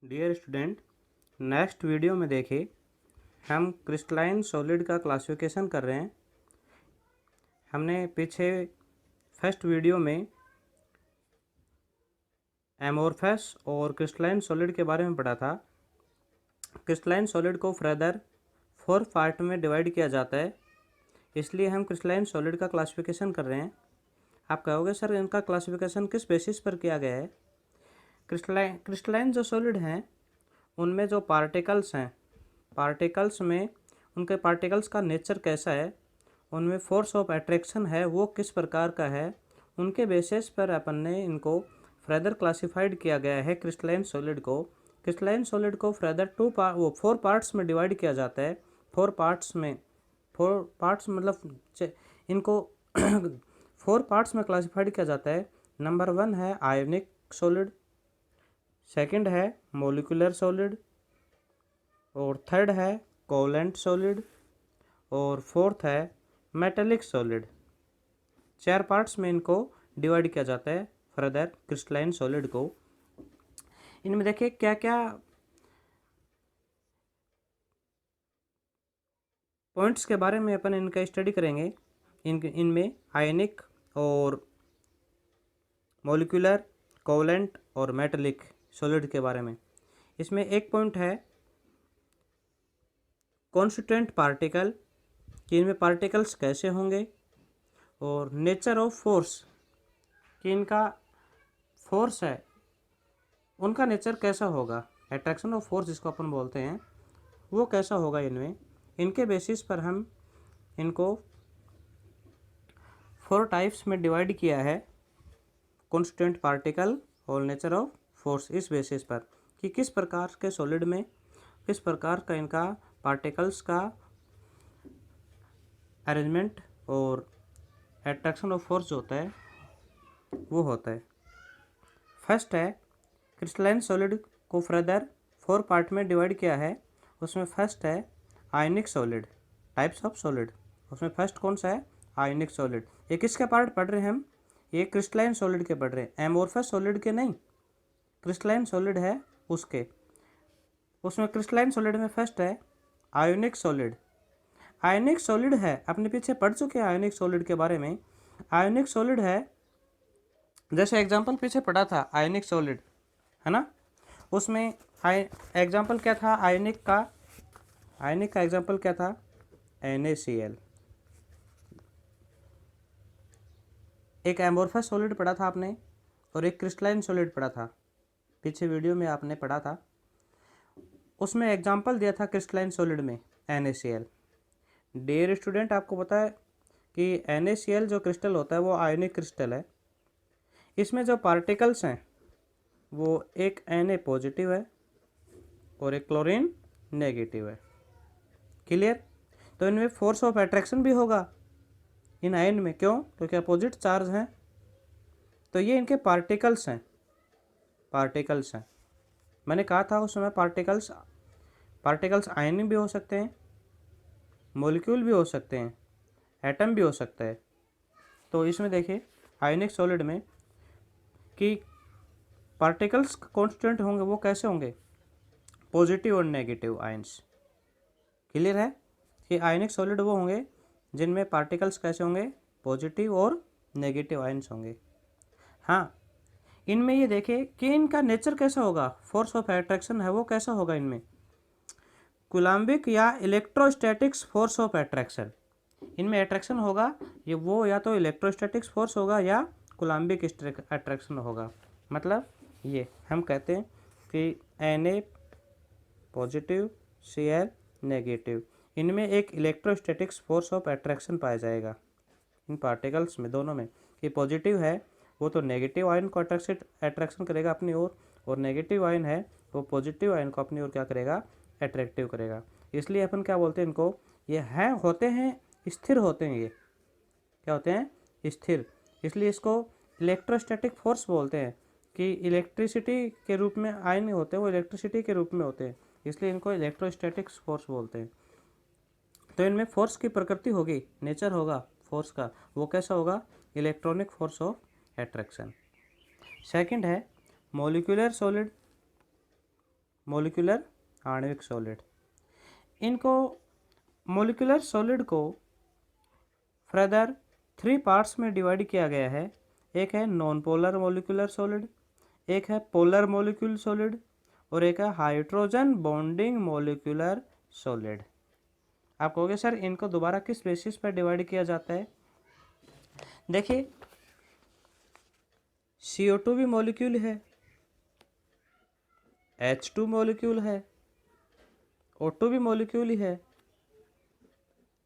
Dear student, next video में देखिए हम क्रिस्टलाइन सॉलिड का क्लासिफिकेशन कर रहे हैं। हमने पीछे फर्स्ट वीडियो में एमोरफस और क्रिस्टलाइन सॉलिड के बारे में पढ़ा था। क्रिस्टलाइन सॉलिड को फर्दर 4 पार्ट में डिवाइड किया जाता है, इसलिए हम क्रिस्टलाइन सॉलिड का क्लासिफिकेशन कर रहे हैं। आप कहोगे सर इनका क्लासिफिकेशन किस बेसिस पर किया गया है? क्रिस्टलाइन जो सॉलिड हैं उनमें जो पार्टिकल्स हैं, पार्टिकल्स में उनके पार्टिकल्स का नेचर कैसा है, उनमें फोर्स ऑफ अट्रैक्शन है वो किस प्रकार का है, उनके बेसिस पर अपन ने इनको फर्दर क्लासिफाइड किया गया है। क्रिस्टलाइन सॉलिड को फर्दर 4 पार्ट्स में डिवाइड किया जाता है। 4 पार्ट्स मतलब इनको 4 पार्ट्स में क्लासिफाइड किया जाता है। नंबर 1 है आयोनिक सॉलिड, सेकंड है मोलिकुलर सॉलिड, और थर्ड है कोवलेंट सॉलिड, और फोर्थ है मेटेलिक सॉलिड। 4 पार्ट्स में इनको डिवाइड किया जाता है फर्दर क्रिस्टलाइन सॉलिड को। इनमें देखिए क्या क्या पॉइंट्स के बारे में अपन इनका स्टडी करेंगे। इनमें आयनिक और मोलिकुलर, कोवलेंट और मेटेलिक सॉलिड के बारे में। इसमें एक पॉइंट है कॉन्स्टिट्यूएंट पार्टिकल, कि इनमें पार्टिकल्स कैसे होंगे, और नेचर ऑफ फोर्स, कि इनका फोर्स है उनका नेचर कैसा होगा, अट्रैक्शन ऑफ फोर्स जिसको अपन बोलते हैं वो कैसा होगा इनमें। इनके बेसिस पर हम इनको 4 टाइप्स में डिवाइड किया है, कॉन्स्टिट्यूएंट पार्टिकल और नेचर ऑफ फोर्स। इस बेसिस पर कि किस प्रकार के सॉलिड में किस प्रकार का इनका पार्टिकल्स का अरेंजमेंट और अट्रैक्शन ऑफ फोर्स जो होता है वो होता है। फर्स्ट है क्रिस्टलाइन सॉलिड को फर्दर 4 पार्ट में डिवाइड किया है। उसमें फर्स्ट है आयनिक सॉलिड, टाइप्स ऑफ सॉलिड। उसमें फर्स्ट कौन सा है? आयनिक सॉलिड। ये किसके पार्ट पढ़ रहे हैं हम? ये क्रिस्टलाइन सॉलिड के पढ़ रहे हैं, एमोरफस सॉलिड के नहीं। क्रिस्टलाइन सॉलिड है उसके। उसमें क्रिस्टलाइन सॉलिड में फर्स्ट है आयोनिक सॉलिड। आयोनिक सॉलिड है, अपने पीछे पढ़ चुके हैं आयोनिक सॉलिड के बारे में। आयोनिक सॉलिड है, जैसे एग्जांपल पीछे पढ़ा था आयोनिक सॉलिड, है ना। उसमें एग्जांपल क्या था आयोनिक का एग्जांपल क्या था? NaCl। एक एमोरफस सॉलिड पढ़ा था आपने और एक क्रिस्टलाइन सॉलिड पढ़ा था, पीछे वीडियो में आपने पढ़ा था। उसमें एग्जांपल दिया था क्रिस्टलाइन सॉलिड में NaCl। डियर स्टूडेंट, आपको पता है कि NaCl जो क्रिस्टल होता है वो आयोनिक क्रिस्टल है। इसमें जो पार्टिकल्स हैं वो एक Na पॉजिटिव है और एक क्लोरीन नेगेटिव है। क्लियर? तो इनमें फोर्स ऑफ अट्रैक्शन भी होगा इन आयन में। क्यों? क्योंकि अपोजिट चार्ज हैं। तो ये इनके पार्टिकल्स हैं। मैंने कहा था उस समय पार्टिकल्स आयन भी हो सकते हैं, मॉलिक्यूल भी हो सकते हैं, एटम भी हो सकता है। तो इसमें देखिए आयोनिक सॉलिड में कि पार्टिकल्स कॉन्स्टेंट होंगे, वो कैसे होंगे? पॉजिटिव और नेगेटिव आयंस। क्लियर है कि आयोनिक सॉलिड वो होंगे जिनमें पार्टिकल्स कैसे होंगे? पॉजिटिव और नेगेटिव आयंस होंगे। हाँ, इनमें ये देखिए कि इनका नेचर कैसा होगा, फोर्स ऑफ अट्रैक्शन है वो कैसा होगा इनमें? कूलम्बिक या इलेक्ट्रोस्टैटिक्स फोर्स ऑफ अट्रैक्शन। इनमें अट्रैक्शन होगा ये वो या तो इलेक्ट्रोस्टैटिक्स फोर्स होगा या कूलम्बिक अट्रैक्शन होगा। मतलब ये हम कहते हैं कि Na पॉजिटिव, Cl नेगेटिव, इनमें एक इलेक्ट्रोस्टैटिक्स फोर्स ऑफ अट्रैक्शन पाया जाएगा इन पार्टिकल्स में, दोनों में। कि पॉजिटिव है वो तो नेगेटिव आयन को अट्रैक्शन करेगा अपनी ओर, और नेगेटिव आयन है वो पॉजिटिव आयन को अपनी ओर क्या करेगा? अट्रैक्टिव करेगा। इसलिए अपन क्या बोलते हैं इनको? ये हैं होते हैं स्थिर होते हैं। ये क्या होते हैं? स्थिर। इसलिए इसको इलेक्ट्रोस्टैटिक फोर्स बोलते हैं कि इलेक्ट्रिसिटी के रूप में आयन होते हैं, वो इलेक्ट्रिसिटी के रूप में होते हैं, इसलिए इनको इलेक्ट्रोस्टैटिक फोर्स बोलते हैं। तो इनमें फोर्स की प्रकृति होगी, नेचर होगा फोर्स का, वो कैसा होगा? Electronic force of attraction. Second है मोलिकुलर सॉलिड। मोलिकुलर आणविक सॉलिड। इनको मोलिकुलर सॉलिड को फर्दर 3 पार्ट्स में डिवाइड किया गया है। एक है नॉन पोलर मोलिकुलर सॉलिड, एक है पोलर मोलिक्यूल सॉलिड और एक है हाइड्रोजन बॉन्डिंग मोलिकुलर सॉलिड। आप कहोगे सर इनको दोबारा किस बेसिस पर डिवाइड किया जाता है? देखिए CO2 भी मॉलिक्यूल है, H2 मॉलिक्यूल है, O2 भी मॉलिक्यूल ही है,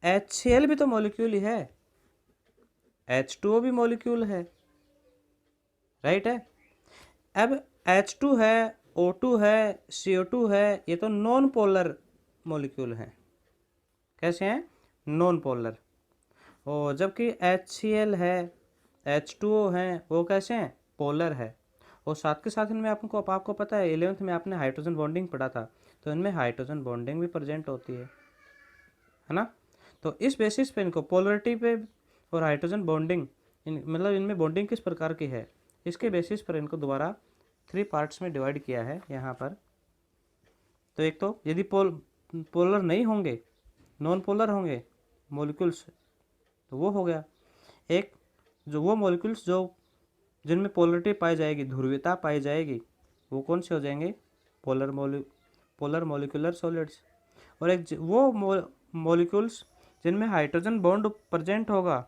HCl भी तो मॉलिक्यूल ही है, H2O भी मॉलिक्यूल है, राइट है। अब H2 है, O2 है, CO2 है, ये तो नॉन पोलर मॉलिक्यूल हैं। कैसे हैं? Non polar. और जबकि HCl है, H2O हैं, वो कैसे हैं? पोलर है। और साथ के साथ इनमें आपको पता है 11th में आपने हाइड्रोजन बॉन्डिंग पढ़ा था, तो इनमें हाइड्रोजन बॉन्डिंग भी प्रेजेंट होती है ना। तो इस बेसिस पे इनको पोलरिटी पे और हाइड्रोजन बॉन्डिंग मतलब इनमें बॉन्डिंग किस प्रकार की है, इसके बेसिस पर इनको दोबारा 3 पार्ट्स में डिवाइड किया है यहाँ पर। तो एक तो यदि पोलर नहीं होंगे, नॉन पोलर होंगे मॉलिक्यूल्स, तो वो हो गया। एक जो वो मॉलिक्यूल्स जो जिनमें पोलरिटी पाई जाएगी, ध्रुवीयता पाई जाएगी, वो कौन से हो जाएंगे? Polar molecular solids. और एक वो मॉलिक्यूल्स जिनमें हाइड्रोजन बॉन्ड प्रेजेंट होगा,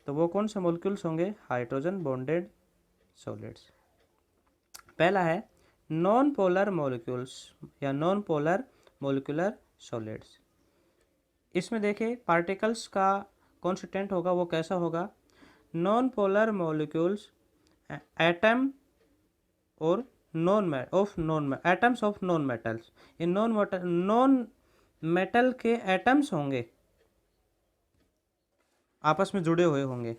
तो वो कौन से मॉलिक्यूल्स होंगे? Hydrogen bonded solids. पहला है नॉन पोलर मॉलिक्यूल्स या नॉन पोलर मोलिकुलर सॉलिड्स। इसमें देखिए पार्टिकल्स का कॉन्स्टिट्यूएंट होगा वो कैसा होगा? नॉन पोलर मॉलिक्यूल्स एटम और एटम्स ऑफ नॉन मेटल्स। ये नॉन मेटल के एटम्स होंगे, आपस में जुड़े हुए होंगे,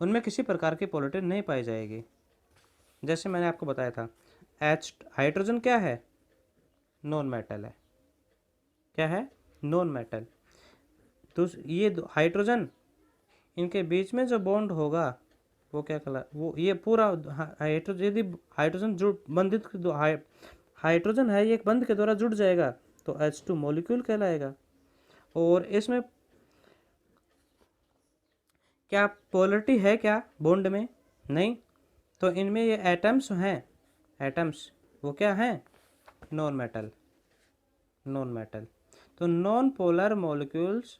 उनमें किसी प्रकार की पोलरिटी नहीं पाई जाएगी। जैसे मैंने आपको बताया था हाइड्रोजन क्या है? नॉन मेटल है। क्या है? Non metal. तो ये हाइड्रोजन, इनके बीच में जो बॉन्ड होगा वो क्या कहला, वो ये पूरा हाइड्रोजन, यदि हाइड्रोजन जुड़ बंधित हाइड्रोजन है, ये एक बंध के द्वारा जुड़ जाएगा तो H2 मॉलिक्यूल कहलाएगा। और इसमें क्या पोलरिटी है क्या बॉन्ड में? नहीं। तो इनमें ये एटम्स हैं, एटम्स वो क्या हैं? Non metal. नॉन मेटल तो non polar molecules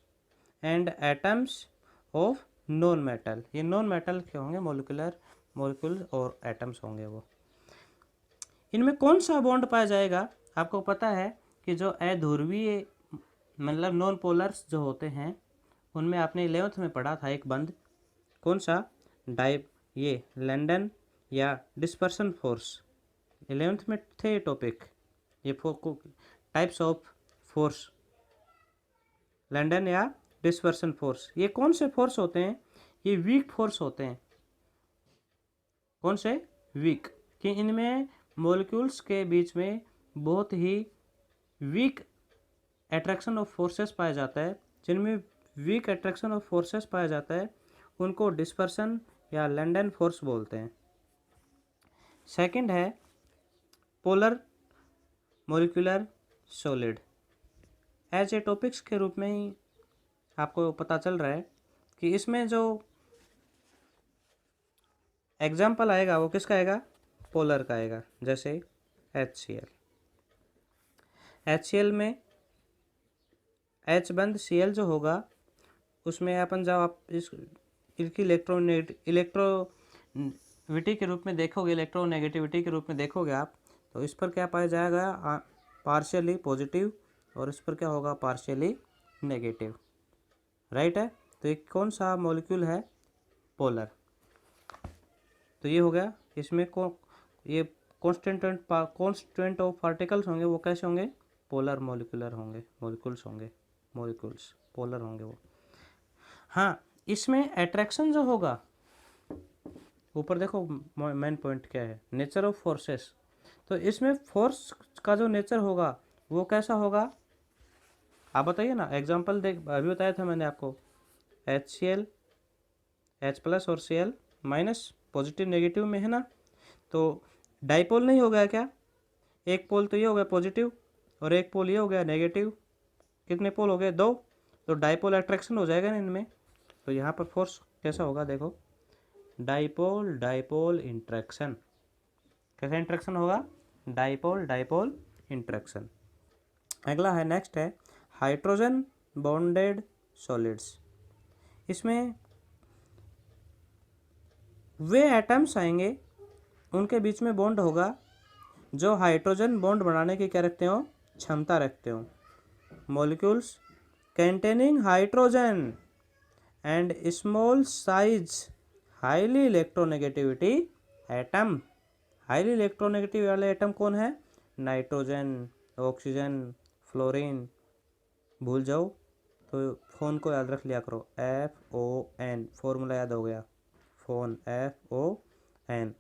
and atoms of non metal, ये नॉन मेटल के होंगे मॉलिक्यूल और एटम्स होंगे वो। इनमें कौन सा बॉन्ड पाया जाएगा? आपको पता है कि जो अध्रुवीय मतलब नॉन पोलर्स जो होते हैं, उनमें आपने 11th में पढ़ा था एक बंध, कौन सा? ये लंदन या डिस्पर्सन फोर्स। 11th में थे टॉपिक, ये टाइप्स ऑफ फोर्स, लंदन या डिस्पर्सन फोर्स। ये कौन से फोर्स होते हैं? ये वीक फोर्स होते हैं। कौन से? वीक। कि इनमें मॉलिक्यूल्स के बीच में बहुत ही वीक अट्रैक्शन ऑफ फोर्सेस पाया जाता है। जिनमें वीक अट्रैक्शन ऑफ फोर्सेस पाया जाता है उनको डिस्पर्सन या लंदन फोर्स बोलते हैं। सेकंड है polar molecular solid. As a topics के रूप में ही आपको पता चल रहा है कि इसमें जो एग्जाम्पल आएगा वो किसका आएगा? पोलर का आएगा। जैसे HCl में H बंद Cl जो होगा उसमें अपन जब आप इसकी इलेक्ट्रोविटी के रूप में देखोगे, इलेक्ट्रोनेगेटिविटी के रूप में देखोगे आप, तो इस पर क्या पाया जाएगा? पार्शियली पॉजिटिव और इस पर क्या होगा? पार्शियली नेगेटिव, राइट है। तो एक कौन सा मॉलिक्यूल है? पोलर। तो ये हो गया। इसमें ये कॉन्स्टिट्यूएंट ऑफ पार्टिकल्स होंगे वो कैसे होंगे? पोलर मोलिकुलर होंगे, मॉलिक्यूल्स पोलर होंगे वो। हाँ, इसमें अट्रैक्शन जो होगा, ऊपर देखो मेन पॉइंट क्या है? Nature of forces. तो इसमें फोर्स का जो नेचर होगा वो कैसा होगा? आप बताइए ना। एग्जांपल अभी बताया था मैंने आपको, HCl H+ और Cl- पॉजिटिव नेगेटिव में है ना, तो डाइपोल नहीं हो गया क्या? एक पोल तो ये हो गया पॉजिटिव और एक पोल ये हो गया नेगेटिव, कितने पोल हो गए 2, तो डाइपोल अट्रैक्शन हो जाएगा ना इनमें। तो यहाँ पर फोर्स कैसा होगा देखो, डाइपोल डाइपोल इंट्रैक्शन, कैसा इंट्रैक्शन होगा, डाइपोल डाइपोल इंट्रैक्शन। अगला है, नेक्स्ट है हाइड्रोजन बॉन्डेड सॉलिड्स। इसमें वे एटम्स आएंगे, उनके बीच में बॉन्ड होगा जो हाइड्रोजन बॉन्ड बनाने की क्या रखते हो, क्षमता रखते हो। Molecules containing hydrogen and small size highly electronegativity atom. Highly electronegative वाले एटम कौन है, नाइट्रोजन, ऑक्सीजन, फ्लोरीन। भूल जाओ तो फोन को याद रख लिया करो, FON, फॉर्मूला याद हो गया, फोन FON।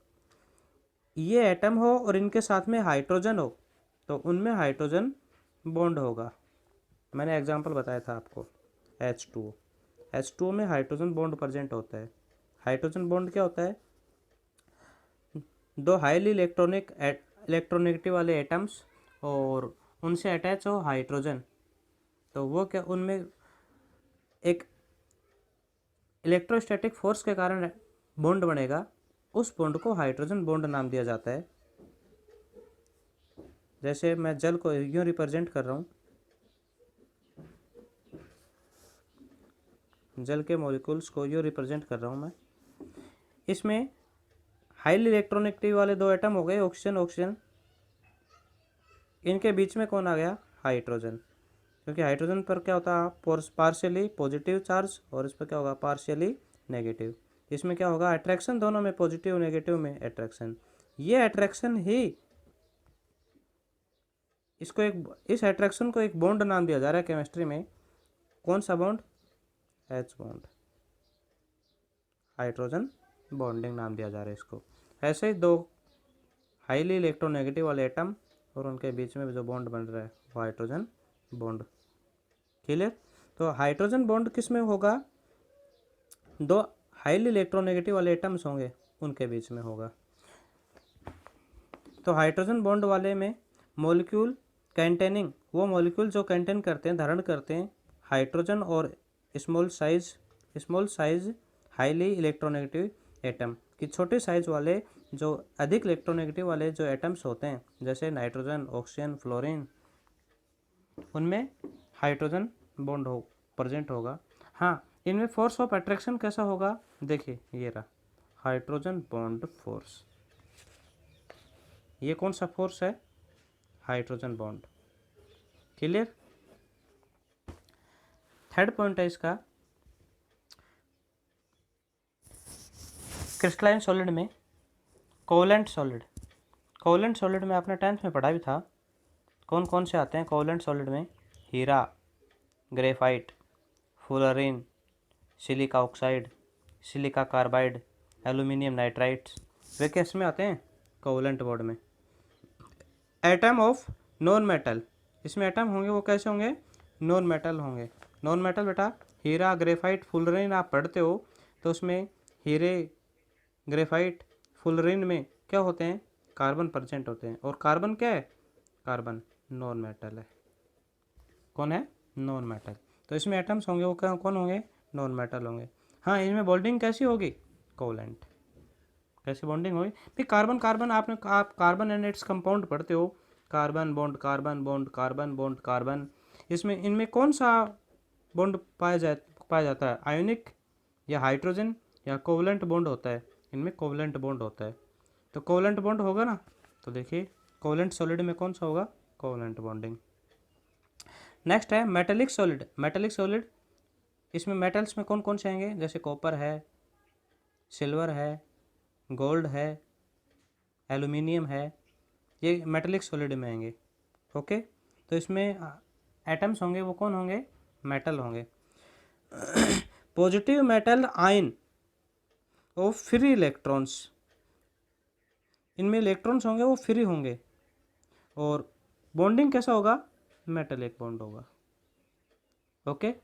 ये एटम हो और इनके साथ में हाइड्रोजन हो, तो उनमें हाइड्रोजन बॉन्ड होगा। मैंने एग्जांपल बताया था आपको, H2O में हाइड्रोजन बॉन्ड प्रेजेंट होता है। हाइड्रोजन बॉन्ड क्या होता है, दो हाईली इलेक्ट्रोनेगेटिव वाले एटम्स और उनसे अटैच हो हाइड्रोजन, तो वो क्या, उनमें एक इलेक्ट्रोस्टैटिक फोर्स के कारण बॉन्ड बनेगा, उस बॉन्ड को हाइड्रोजन बॉन्ड नाम दिया जाता है। जैसे मैं जल को यूं रिप्रेजेंट कर रहा हूँ, जल के मॉलिक्यूल्स को यूं रिप्रेजेंट कर रहा हूँ मैं। इसमें हाईली इलेक्ट्रोनेगेटिव वाले दो एटम हो गए, ऑक्सीजन ऑक्सीजन, इनके बीच में कौन आ गया, हाइड्रोजन। क्योंकि हाइड्रोजन पर क्या होता है, पार्शियली पॉजिटिव चार्ज, और इस पर क्या होगा, पार्शियली नेगेटिव। इसमें क्या होगा, अट्रैक्शन, दोनों में पॉजिटिव नेगेटिव में अट्रैक्शन। ये अट्रैक्शन ही इसको इस अट्रैक्शन को एक बॉन्ड नाम दिया जा रहा है केमिस्ट्री में। कौन सा bond, H bond, hydrogen bonding नाम दिया जा रहा है इसको। ऐसे ही दो हाईली इलेक्ट्रोनेगेटिव वाले एटम और उनके बीच में जो बॉन्ड बन रहा है वो हाइड्रोजन बॉन्ड। क्लियर। तो हाइड्रोजन बॉन्ड किस में होगा, दो हाईली इलेक्ट्रोनेगेटिव वाले एटम्स होंगे उनके बीच में होगा। तो हाइड्रोजन बॉन्ड वाले में मॉलिक्यूल कंटेनिंग, वो मॉलिक्यूल जो कंटेन करते हैं, धारण करते हैं हाइड्रोजन और small size highly electronegative atom, कि छोटे साइज वाले जो अधिक इलेक्ट्रोनेगेटिव वाले जो एटम्स होते हैं, जैसे नाइट्रोजन, ऑक्सीजन, फ्लोरीन, उनमें हाइड्रोजन बॉन्ड हो प्रेजेंट होगा। हाँ, इनमें फोर्स ऑफ अट्रैक्शन कैसा होगा, देखिए ये रहा हाइड्रोजन बॉन्ड फोर्स। ये कौन सा फोर्स है, hydrogen bond. Clear. Third point है इसका, क्रिस्टलाइन सॉलिड में कोवलेंट सॉलिड। कोवलेंट सॉलिड में आपने 10th में पढ़ा भी था, कौन कौन से आते हैं कोवलेंट सॉलिड में, हीरा, graphite, fullerene, silica oxide, silica carbide, aluminium nitrites, वे किस में आते हैं, कोवलेंट बॉन्ड में। एटम ऑफ नॉन मेटल, इसमें एटम होंगे वो कैसे होंगे, नॉन मेटल होंगे। नॉन मेटल बेटा हीरा, ग्रेफाइट, फुलरीन आप पढ़ते हो, तो उसमें हीरे, ग्रेफाइट, फुलरीन में क्या होते हैं, कार्बन प्रेजेंट होते हैं। और कार्बन क्या है, कार्बन नॉन मेटल है। कौन है, नॉन मेटल। तो इसमें एटम्स होंगे वो कौन होंगे, नॉन मेटल होंगे। हाँ, इनमें बॉन्डिंग कैसी होगी, कोवलेंट। कैसे बॉन्डिंग होगी भाई, कार्बन कार्बन, आप कार्बन एंड इट्स कंपाउंड पढ़ते हो, carbon bond carbon bond carbon bond carbon. इसमें इनमें कौन सा बॉन्ड पाया जाता है, आयोनिक या हाइड्रोजन या कोवलेंट बॉन्ड होता है, इनमें कोवलेंट बॉन्ड होता है। तो कोवलेंट बॉन्ड होगा ना, तो देखिए कोवलेंट सॉलिड में कौन सा होगा, कोवलेंट बॉन्डिंग। नेक्स्ट है मेटेलिक सॉलिड। मेटेलिक सॉलिड, इसमें मेटल्स में कौन कौन से आएंगे, जैसे कॉपर है, सिल्वर है, गोल्ड है, एल्यूमिनियम है, ये मेटेलिक सॉलिड में आएंगे। ओके, तो इसमें एटम्स होंगे वो कौन होंगे, मेटल होंगे। Positive metal ion of free electrons, इनमें इलेक्ट्रॉन्स होंगे वो फ्री होंगे। और बॉन्डिंग कैसा होगा, मेटेलिक बॉन्ड होगा। ओके।